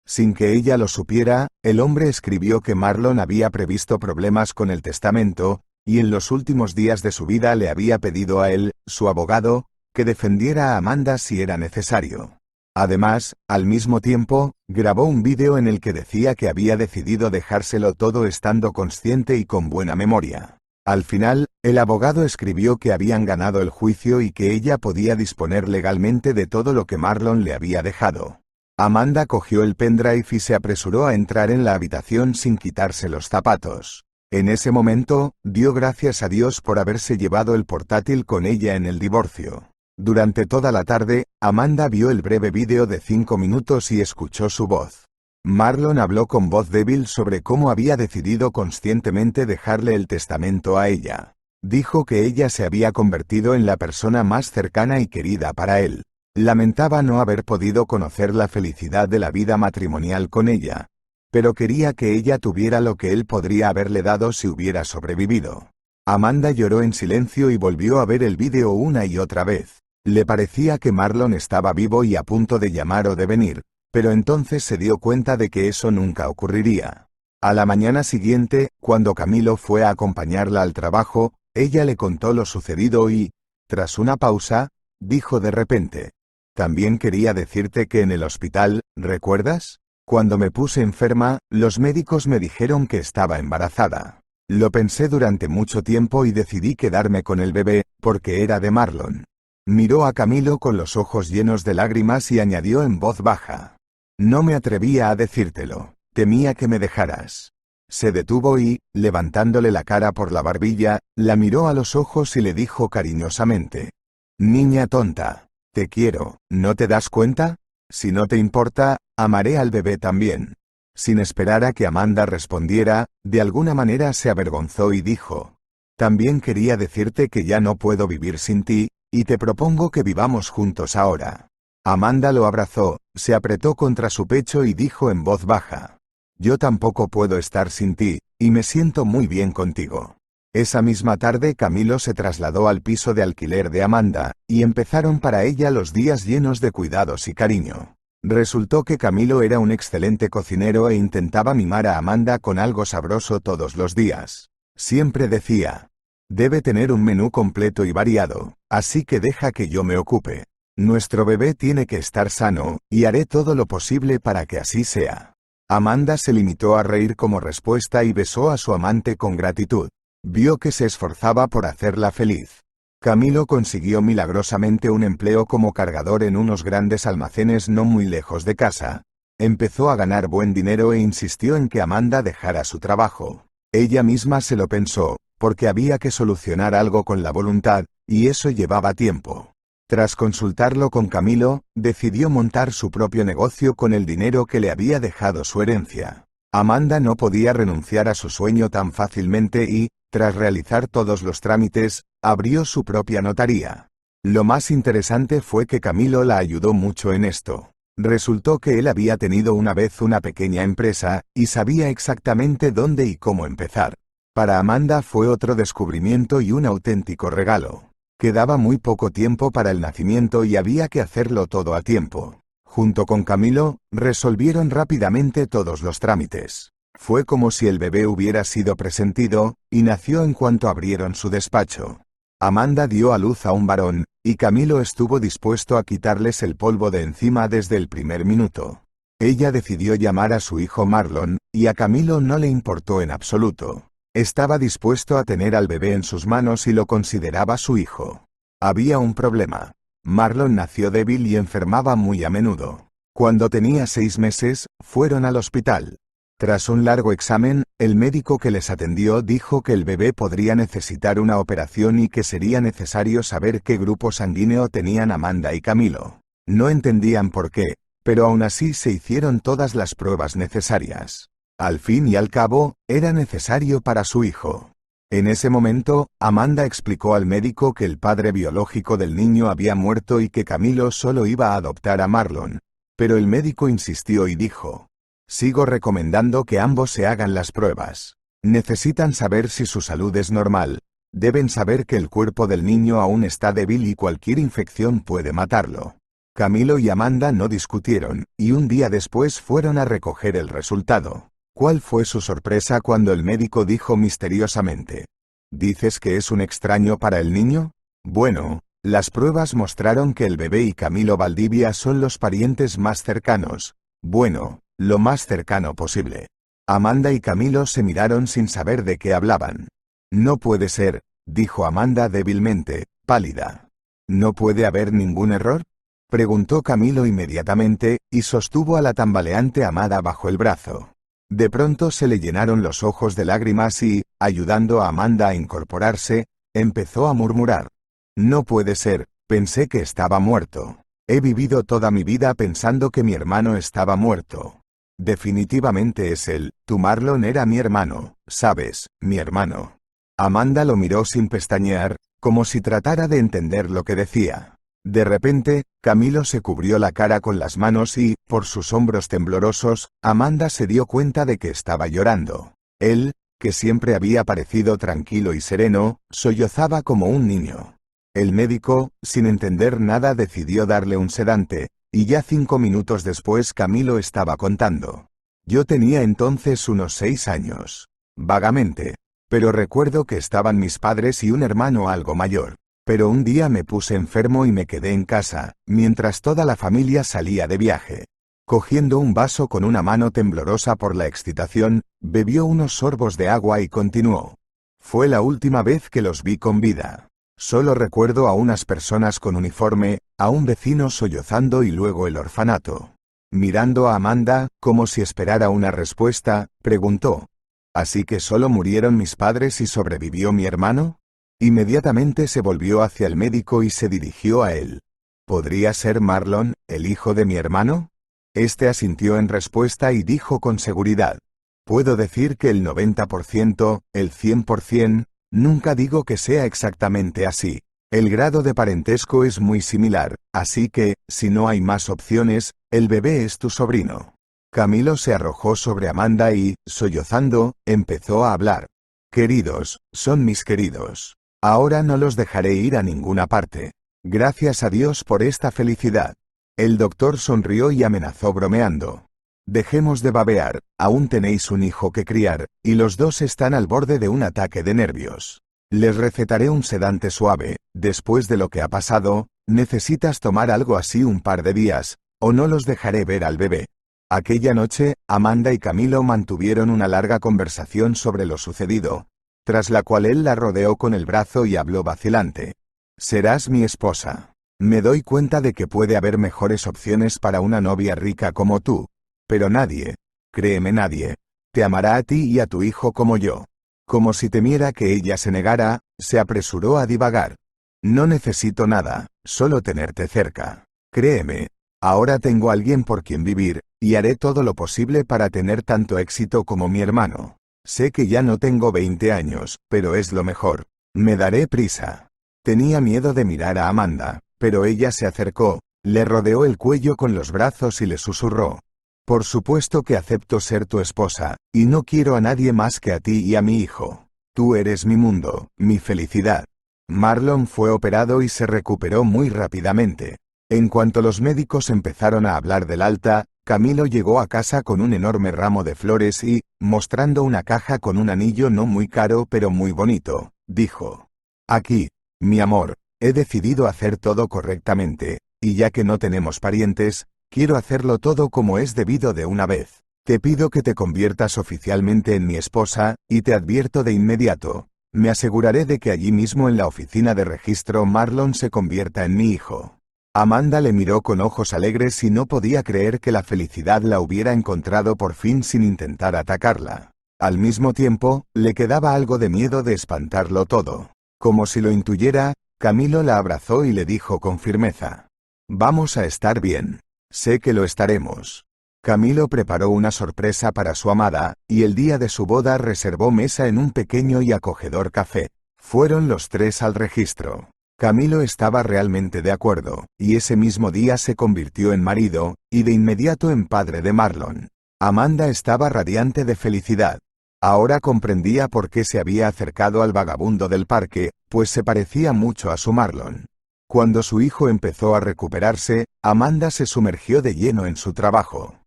Sin que ella lo supiera, el hombre escribió que Marlon había previsto problemas con el testamento, y en los últimos días de su vida le había pedido a él, su abogado, que defendiera a Amanda si era necesario. Además, al mismo tiempo, grabó un vídeo en el que decía que había decidido dejárselo todo estando consciente y con buena memoria. Al final, el abogado escribió que habían ganado el juicio y que ella podía disponer legalmente de todo lo que Marlon le había dejado. Amanda cogió el pendrive y se apresuró a entrar en la habitación sin quitarse los zapatos. En ese momento, dio gracias a Dios por haberse llevado el portátil con ella en el divorcio. Durante toda la tarde, Amanda vio el breve vídeo de 5 minutos y escuchó su voz. Marlon habló con voz débil sobre cómo había decidido conscientemente dejarle el testamento a ella. Dijo que ella se había convertido en la persona más cercana y querida para él. Lamentaba no haber podido conocer la felicidad de la vida matrimonial con ella, pero quería que ella tuviera lo que él podría haberle dado si hubiera sobrevivido. Amanda lloró en silencio y volvió a ver el vídeo una y otra vez. Le parecía que Marlon estaba vivo y a punto de llamar o de venir, pero entonces se dio cuenta de que eso nunca ocurriría. A la mañana siguiente, cuando Camilo fue a acompañarla al trabajo, ella le contó lo sucedido y, tras una pausa, dijo de repente: «También quería decirte que en el hospital, ¿recuerdas? Cuando me puse enferma, los médicos me dijeron que estaba embarazada. Lo pensé durante mucho tiempo y decidí quedarme con el bebé, porque era de Marlon». Miró a Camilo con los ojos llenos de lágrimas y añadió en voz baja: «No me atrevía a decírtelo, temía que me dejaras». Se detuvo y, levantándole la cara por la barbilla, la miró a los ojos y le dijo cariñosamente: «Niña tonta, te quiero, ¿no te das cuenta? Si no te importa, amaré al bebé también». Sin esperar a que Amanda respondiera, de alguna manera se avergonzó y dijo: «También quería decirte que ya no puedo vivir sin ti, y te propongo que vivamos juntos ahora». Amanda lo abrazó, se apretó contra su pecho y dijo en voz baja: «Yo tampoco puedo estar sin ti, y me siento muy bien contigo». Esa misma tarde Camilo se trasladó al piso de alquiler de Amanda, y empezaron para ella los días llenos de cuidados y cariño. Resultó que Camilo era un excelente cocinero e intentaba mimar a Amanda con algo sabroso todos los días. Siempre decía: «Debe tener un menú completo y variado, así que deja que yo me ocupe. Nuestro bebé tiene que estar sano, y haré todo lo posible para que así sea». Amanda se limitó a reír como respuesta y besó a su amante con gratitud. Vio que se esforzaba por hacerla feliz. Camilo consiguió milagrosamente un empleo como cargador en unos grandes almacenes no muy lejos de casa. Empezó a ganar buen dinero e insistió en que Amanda dejara su trabajo. Ella misma se lo pensó, porque había que solucionar algo con la voluntad, y eso llevaba tiempo. Tras consultarlo con Camilo, decidió montar su propio negocio con el dinero que le había dejado su herencia. Amanda no podía renunciar a su sueño tan fácilmente y, tras realizar todos los trámites, abrió su propia notaría. Lo más interesante fue que Camilo la ayudó mucho en esto. Resultó que él había tenido una vez una pequeña empresa, y sabía exactamente dónde y cómo empezar. Para Amanda fue otro descubrimiento y un auténtico regalo. Quedaba muy poco tiempo para el nacimiento y había que hacerlo todo a tiempo. Junto con Camilo, resolvieron rápidamente todos los trámites. Fue como si el bebé hubiera sido presentido, y nació en cuanto abrieron su despacho. Amanda dio a luz a un varón, y Camilo estuvo dispuesto a quitarles el polvo de encima desde el primer minuto. Ella decidió llamar a su hijo Marlon, y a Camilo no le importó en absoluto. Estaba dispuesto a tener al bebé en sus manos y lo consideraba su hijo. Había un problema. Marlon nació débil y enfermaba muy a menudo. Cuando tenía 6 meses, fueron al hospital. Tras un largo examen, el médico que les atendió dijo que el bebé podría necesitar una operación y que sería necesario saber qué grupo sanguíneo tenían Amanda y Camilo. No entendían por qué, pero aún así se hicieron todas las pruebas necesarias. Al fin y al cabo, era necesario para su hijo. En ese momento, Amanda explicó al médico que el padre biológico del niño había muerto y que Camilo solo iba a adoptar a Marlon, pero el médico insistió y dijo: «Sigo recomendando que ambos se hagan las pruebas. Necesitan saber si su salud es normal. Deben saber que el cuerpo del niño aún está débil y cualquier infección puede matarlo». Camilo y Amanda no discutieron, y un día después fueron a recoger el resultado. ¿Cuál fue su sorpresa cuando el médico dijo misteriosamente: «¿Dices que es un extraño para el niño? Bueno, las pruebas mostraron que el bebé y Camilo Valdivia son los parientes más cercanos. Bueno, lo más cercano posible». Amanda y Camilo se miraron sin saber de qué hablaban. «No puede ser», dijo Amanda débilmente, pálida. «¿No puede haber ningún error?», preguntó Camilo inmediatamente, y sostuvo a la tambaleante Amanda bajo el brazo. De pronto se le llenaron los ojos de lágrimas y, ayudando a Amanda a incorporarse, empezó a murmurar: «No puede ser, pensé que estaba muerto. He vivido toda mi vida pensando que mi hermano estaba muerto. Definitivamente es él, tu Marlon era mi hermano, ¿sabes? Mi hermano». Amanda lo miró sin pestañear, como si tratara de entender lo que decía. De repente, Camilo se cubrió la cara con las manos y, por sus hombros temblorosos, Amanda se dio cuenta de que estaba llorando. Él, que siempre había parecido tranquilo y sereno, sollozaba como un niño. El médico, sin entender nada, decidió darle un sedante, y ya 5 minutos después Camilo estaba contando. Yo tenía entonces unos 6 años. Vagamente. Pero recuerdo que estaban mis padres y un hermano algo mayor. Pero un día me puse enfermo y me quedé en casa, mientras toda la familia salía de viaje. Cogiendo un vaso con una mano temblorosa por la excitación, bebió unos sorbos de agua y continuó. Fue la última vez que los vi con vida. Solo recuerdo a unas personas con uniforme, a un vecino sollozando y luego el orfanato. Mirando a Amanda, como si esperara una respuesta, preguntó: ¿Así que solo murieron mis padres y sobrevivió mi hermano? Inmediatamente se volvió hacia el médico y se dirigió a él. ¿Podría ser Marlon, el hijo de mi hermano? Este asintió en respuesta y dijo con seguridad: puedo decir que el 90%, el 100%, nunca digo que sea exactamente así. El grado de parentesco es muy similar, así que, si no hay más opciones, el bebé es tu sobrino. Camilo se arrojó sobre Amanda y, sollozando, empezó a hablar. Queridos, son mis queridos. Ahora no los dejaré ir a ninguna parte. Gracias a Dios por esta felicidad. El doctor sonrió y amenazó bromeando. Dejemos de babear, aún tenéis un hijo que criar, y los dos están al borde de un ataque de nervios. Les recetaré un sedante suave. Después de lo que ha pasado, necesitas tomar algo así un par de días, o no los dejaré ver al bebé. Aquella noche, Amanda y Camilo mantuvieron una larga conversación sobre lo sucedido, tras la cual él la rodeó con el brazo y habló vacilante. Serás mi esposa. Me doy cuenta de que puede haber mejores opciones para una novia rica como tú, pero nadie, créeme nadie, te amará a ti y a tu hijo como yo. Como si temiera que ella se negara, se apresuró a divagar. No necesito nada, solo tenerte cerca. Créeme, ahora tengo a alguien por quien vivir, y haré todo lo posible para tener tanto éxito como mi hermano. Sé que ya no tengo 20 años, pero es lo mejor. Me daré prisa. Tenía miedo de mirar a Amanda, pero ella se acercó, le rodeó el cuello con los brazos y le susurró: por supuesto que acepto ser tu esposa, y no quiero a nadie más que a ti y a mi hijo. Tú eres mi mundo, mi felicidad. Marlon fue operado y se recuperó muy rápidamente. En cuanto los médicos empezaron a hablar del alta, Camilo llegó a casa con un enorme ramo de flores y, mostrando una caja con un anillo no muy caro pero muy bonito, dijo: aquí, mi amor, he decidido hacer todo correctamente, y ya que no tenemos parientes, quiero hacerlo todo como es debido de una vez. Te pido que te conviertas oficialmente en mi esposa, y te advierto de inmediato, me aseguraré de que allí mismo en la oficina de registro Marlon se convierta en mi hijo. Amanda le miró con ojos alegres y no podía creer que la felicidad la hubiera encontrado por fin sin intentar atacarla. Al mismo tiempo, le quedaba algo de miedo de espantarlo todo. Como si lo intuyera, Camilo la abrazó y le dijo con firmeza: vamos a estar bien. Sé que lo estaremos. Camilo preparó una sorpresa para su amada, y el día de su boda reservó mesa en un pequeño y acogedor café. Fueron los tres al registro. Camilo estaba realmente de acuerdo, y ese mismo día se convirtió en marido, y de inmediato en padre de Marlon. Amanda estaba radiante de felicidad. Ahora comprendía por qué se había acercado al vagabundo del parque, pues se parecía mucho a su Marlon. Cuando su hijo empezó a recuperarse, Amanda se sumergió de lleno en su trabajo.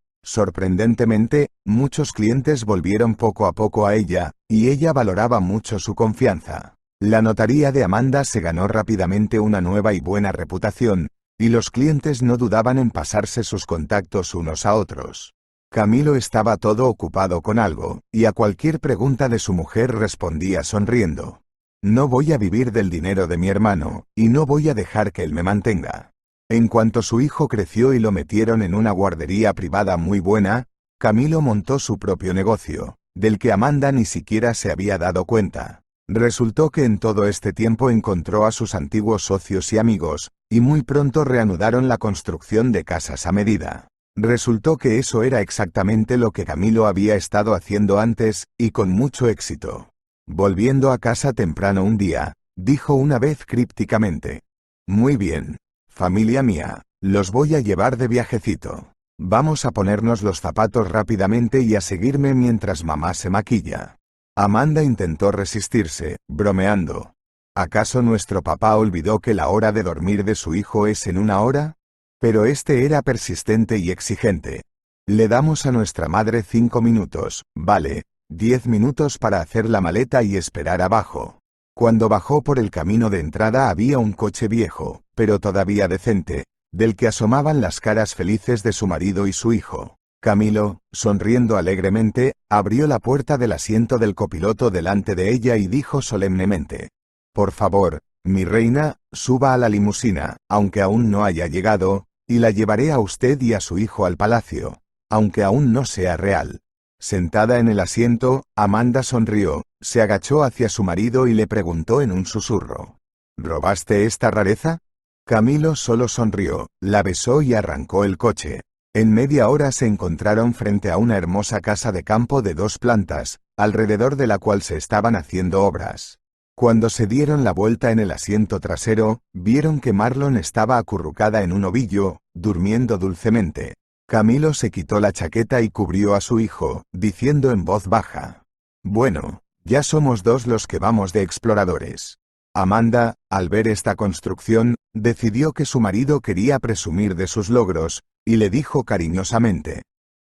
Sorprendentemente, muchos clientes volvieron poco a poco a ella, y ella valoraba mucho su confianza. La notaría de Amanda se ganó rápidamente una nueva y buena reputación, y los clientes no dudaban en pasarse sus contactos unos a otros. Camilo estaba todo ocupado con algo, y a cualquier pregunta de su mujer respondía sonriendo: no voy a vivir del dinero de mi hermano, y no voy a dejar que él me mantenga. En cuanto su hijo creció y lo metieron en una guardería privada muy buena, Camilo montó su propio negocio, del que Amanda ni siquiera se había dado cuenta. Resultó que en todo este tiempo encontró a sus antiguos socios y amigos, y muy pronto reanudaron la construcción de casas a medida. Resultó que eso era exactamente lo que Camilo había estado haciendo antes, y con mucho éxito. Volviendo a casa temprano un día, dijo una vez crípticamente: muy bien, familia mía, los voy a llevar de viajecito. Vamos a ponernos los zapatos rápidamente y a seguirme mientras mamá se maquilla. Amanda intentó resistirse, bromeando. ¿Acaso nuestro papá olvidó que la hora de dormir de su hijo es en 1 hora? Pero este era persistente y exigente. Le damos a nuestra madre 5 minutos, vale, 10 minutos para hacer la maleta y esperar abajo. Cuando bajó por el camino de entrada había un coche viejo, pero todavía decente, del que asomaban las caras felices de su marido y su hijo. Camilo, sonriendo alegremente, abrió la puerta del asiento del copiloto delante de ella y dijo solemnemente: «Por favor, mi reina, suba a la limusina, aunque aún no haya llegado, y la llevaré a usted y a su hijo al palacio, aunque aún no sea real». Sentada en el asiento, Amanda sonrió, se agachó hacia su marido y le preguntó en un susurro: «¿Robaste esta rareza?». Camilo solo sonrió, la besó y arrancó el coche. En media hora se encontraron frente a una hermosa casa de campo de 2 plantas, alrededor de la cual se estaban haciendo obras. Cuando se dieron la vuelta en el asiento trasero, vieron que Marlon estaba acurrucada en un ovillo, durmiendo dulcemente. Camilo se quitó la chaqueta y cubrió a su hijo, diciendo en voz baja: «Bueno, ya somos 2 los que vamos de exploradores». Amanda, al ver esta construcción, decidió que su marido quería presumir de sus logros, y le dijo cariñosamente: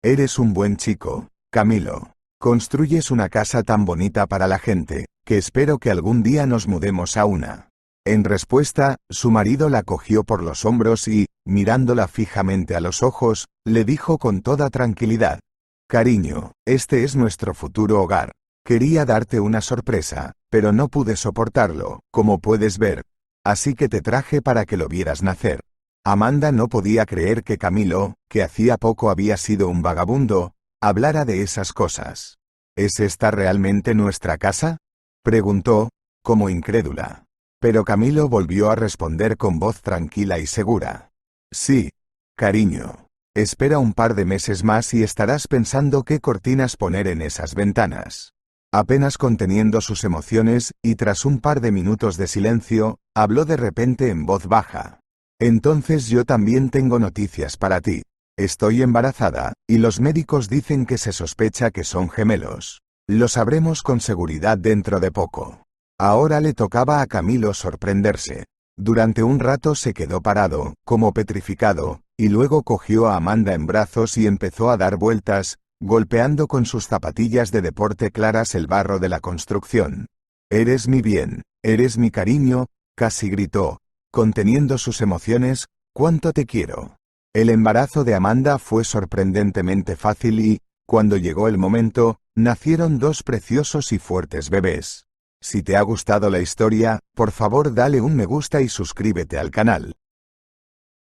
«Eres un buen chico, Camilo. Construyes una casa tan bonita para la gente, que espero que algún día nos mudemos a una». En respuesta, su marido la cogió por los hombros y, mirándola fijamente a los ojos, le dijo con toda tranquilidad: «Cariño, este es nuestro futuro hogar. Quería darte una sorpresa, pero no pude soportarlo, como puedes ver. Así que te traje para que lo vieras nacer». Amanda no podía creer que Camilo, que hacía poco había sido un vagabundo, hablara de esas cosas. «¿Es esta realmente nuestra casa?», preguntó, como incrédula. Pero Camilo volvió a responder con voz tranquila y segura: «Sí, cariño. Espera un par de meses más y estarás pensando qué cortinas poner en esas ventanas». Apenas conteniendo sus emociones, y tras un par de minutos de silencio, habló de repente en voz baja: «Entonces yo también tengo noticias para ti. Estoy embarazada, y los médicos dicen que se sospecha que son gemelos. Lo sabremos con seguridad dentro de poco». Ahora le tocaba a Camilo sorprenderse. Durante un rato se quedó parado, como petrificado, y luego cogió a Amanda en brazos y empezó a dar vueltas, golpeando con sus zapatillas de deporte claras el barro de la construcción. «Eres mi bien, eres mi cariño», casi gritó, conteniendo sus emociones, «cuánto te quiero». El embarazo de Amanda fue sorprendentemente fácil y, cuando llegó el momento, nacieron 2 preciosos y fuertes bebés. Si te ha gustado la historia, por favor dale un me gusta y suscríbete al canal.